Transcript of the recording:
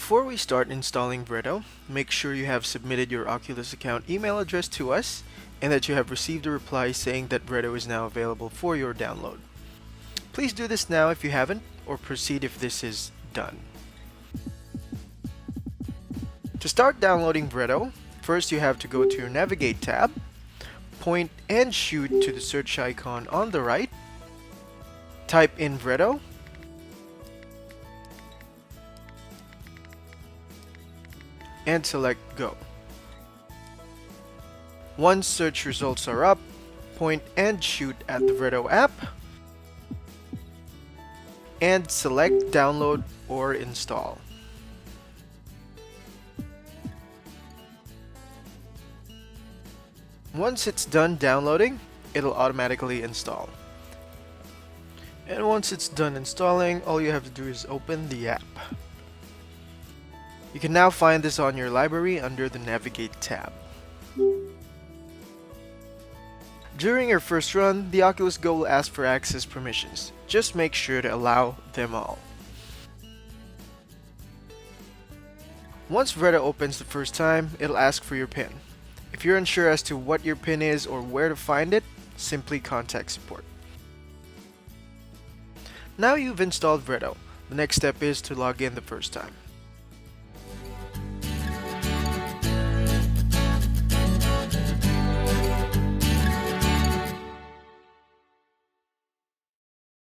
Before we start installing VReddo, make sure you have submitted your Oculus account email address to us and that you have received a reply saying that VReddo is now available for your download. Please do this now if you haven't, or proceed if this is done. To start downloading VReddo, first you have to go to your Navigate tab, point and shoot to the search icon on the right, type in VReddo, and select Go. Once search results are up, point and shoot at the VReddo app, and select Download or Install. Once it's done downloading, it'll automatically install. And once it's done installing, all you have to do is open the app. You can now find this on your library under the Navigate tab. During your first run, the Oculus Go will ask for access permissions. Just make sure to allow them all. Once VReddo opens the first time, it'll ask for your PIN. If you're unsure as to what your PIN is or where to find it, simply contact support. Now you've installed VReddo. The next step is to log in the first time.